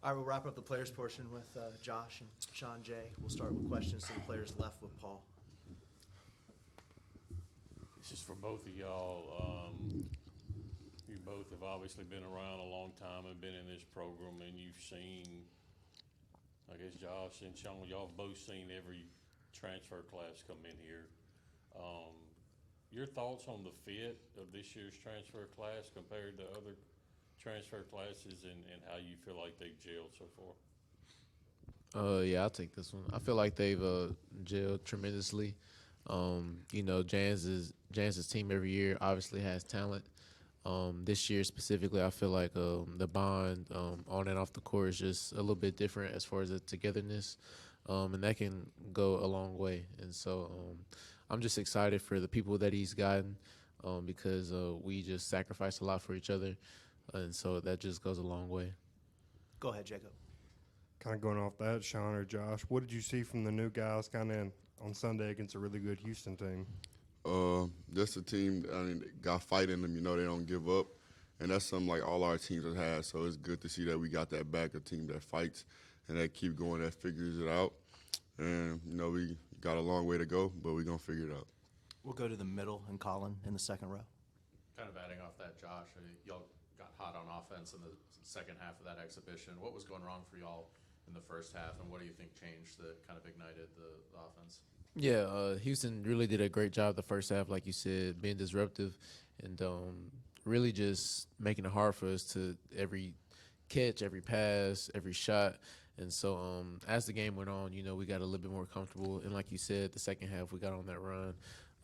All right, we'll wrap up the players portion with Josh and Shawn J. We'll start with questions to the players left with Paul. This is for both of y'all. You both have obviously been around a long time and been in this program, and you've seen, I guess Josh and Shawn, y'all have both seen every transfer class come in here. Your thoughts on the fit of this year's transfer class compared to other transfer classes, and how you feel like they've gelled so far? Yeah, I'll take this one. I feel like they've gelled tremendously. Jans's team every year obviously has talent. This year specifically, I feel like the bond on and off the court is just a little bit different as far as the togetherness, and that can go a long way. And so I'm just excited for the people that he's gotten because we just sacrifice a lot for each other, and so that just goes a long way. Go ahead, Jacob. Kind of going off that, Shawn or Josh, what did you see from the new guys kind of on Sunday against a really good Houston team? Just a team, got fight in them, they don't give up. And that's something like all our teams have had. So it's good to see that we got that back, a team that fights and that keep going, that figures it out. And, we got a long way to go, but we're going to figure it out. We'll go to the middle and Colin in the second row. Kind of adding off that, Josh, y'all got hot on offense in the second half of that exhibition. What was going wrong for y'all in the first half, and what do you think changed that kind of ignited the offense? Yeah, Houston really did a great job the first half, like you said, being disruptive and really just making it hard for us to every catch, every pass, every shot. And so as the game went on, we got a little bit more comfortable. And like you said, the second half we got on that run,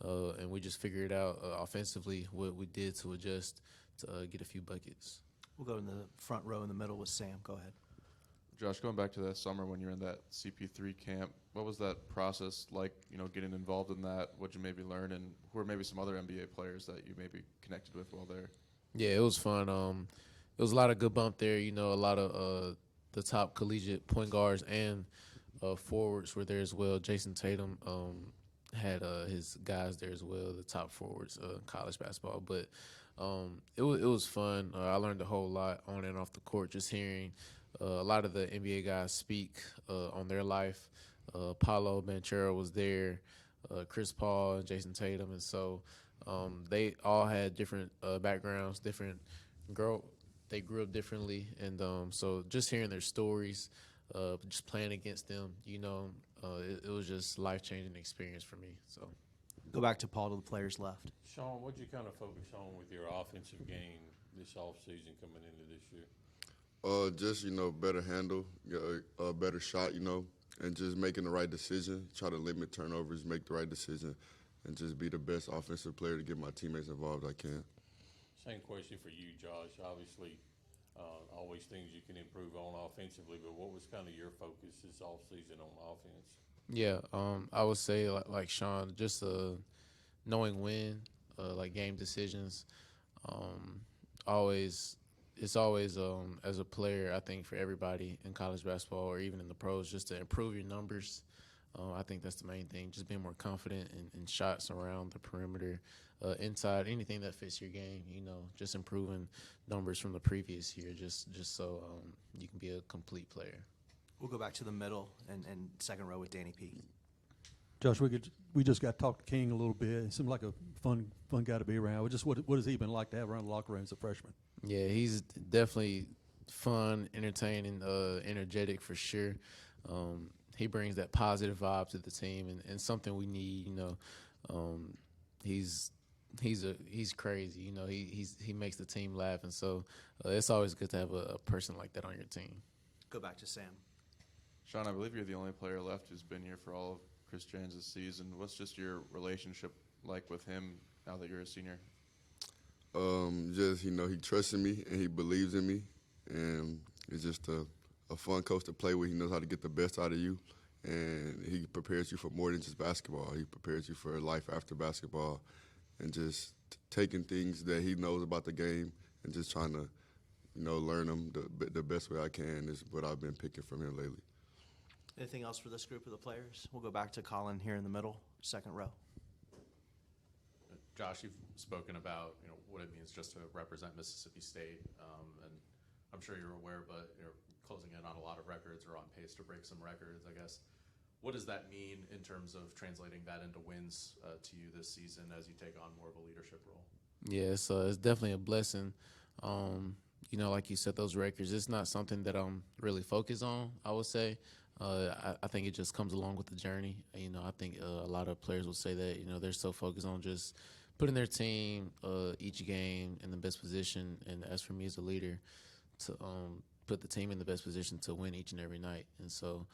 and we just figured out offensively what we did to adjust to get a few buckets. We'll go in the front row in the middle with Sam. Go ahead. Josh, going back to that summer when you were in that CP3 camp, what was that process like, getting involved in that? What'd you maybe learn, and who are maybe some other NBA players that you maybe connected with while there? Yeah, it was fun. It was a lot of good bump there. A lot of the top collegiate point guards and forwards were there as well. Jason Tatum had his guys there as well, the top forwards in college basketball. But it was fun. I learned a whole lot on and off the court, just hearing a lot of the NBA guys speak on their life. Paolo Banchero was there, Chris Paul, and Jason Tatum, and so they all had different backgrounds, they grew up differently, and so just hearing their stories, just playing against them, it was just life-changing experience for me. So, go back to Paul to the players left. Shawn, what'd you kind of focus on with your offensive game this offseason coming into this year? Just, better handle, a better shot, and just making the right decision, try to limit turnovers, make the right decision, and just be the best offensive player to get my teammates involved I can. Same question for you, Josh. Obviously, always things you can improve on offensively, but what was kind of your focus this offseason on offense? Yeah, I would say like Shawn, just knowing when, like game decisions, it's always as a player, I think for everybody in college basketball or even in the pros, just to improve your numbers. I think that's the main thing, just being more confident in shots around the perimeter, inside, anything that fits your game, just improving numbers from the previous year just so you can be a complete player. We'll go back to the middle and second row with Danny P. Josh, we just got to talk to King a little bit. He seemed like a fun guy to be around. What has he been like to have around the locker room as a freshman? Yeah, he's definitely fun, entertaining, energetic for sure. He brings that positive vibe to the team, and something we need. He's crazy. He makes the team laugh, and so it's always good to have a person like that on your team. Go back to Sam. Shawn, I believe you're the only player left who's been here for all of Chris James' season. What's just your relationship like with him now that you're a senior? He trusts in me and he believes in me, and it's just a fun coach to play with. He knows how to get the best out of you, and he prepares you for more than just basketball. He prepares you for life after basketball, and just taking things that he knows about the game and just trying to, learn them the best way I can is what I've been picking from him lately. Anything else for this group of the players? We'll go back to Colin here in the middle, second row. Josh, you've spoken about what it means just to represent Mississippi State, and I'm sure you're aware, but you're closing in on a lot of records or on pace to break some records, I guess. What does that mean in terms of translating that into wins to you this season as you take on more of a leadership role? Yeah, so it's definitely a blessing. You know, like you said, those records, it's not something that I'm really focused on, I would say. I think it just comes along with the journey. You know, I think a lot of players will say that, you know, they're so focused on just putting their team each game in the best position. And as for me as a leader, to put the team in the best position to win each and every night. And so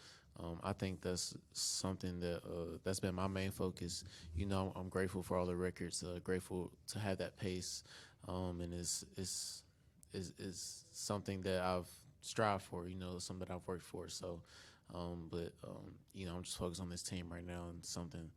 I think that's something that that's been my main focus. You know, I'm grateful for all the records, grateful to have that pace, and it's something that I've strived for. You know, something that I've worked for. So, you know, I'm just focused on this team right now and something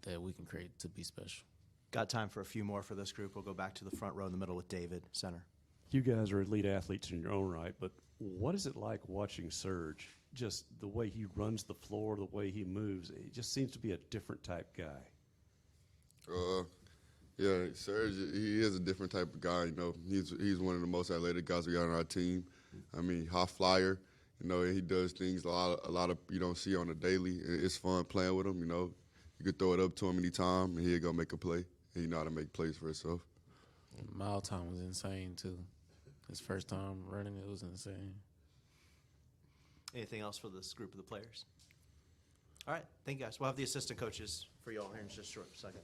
that we can create to be special. Got time for a few more for this group. We'll go back to the front row in the middle with David, center. You guys are elite athletes in your own right, but what is it like watching Serge? Just the way he runs the floor, the way he moves, he just seems to be a different type guy. Yeah, Serge, he is a different type of guy. You know, he's one of the most athletic guys we got on our team. I mean, high flyer. You know, he does things a lot of you don't see on a daily. It's fun playing with him. You know, you could throw it up to him anytime, and he'll go make a play. And he know how to make plays for himself. Mile time was insane too. His first time running, it was insane. Anything else for this group of the players? All right, thank you guys. We'll have the assistant coaches for y'all here in just a short second.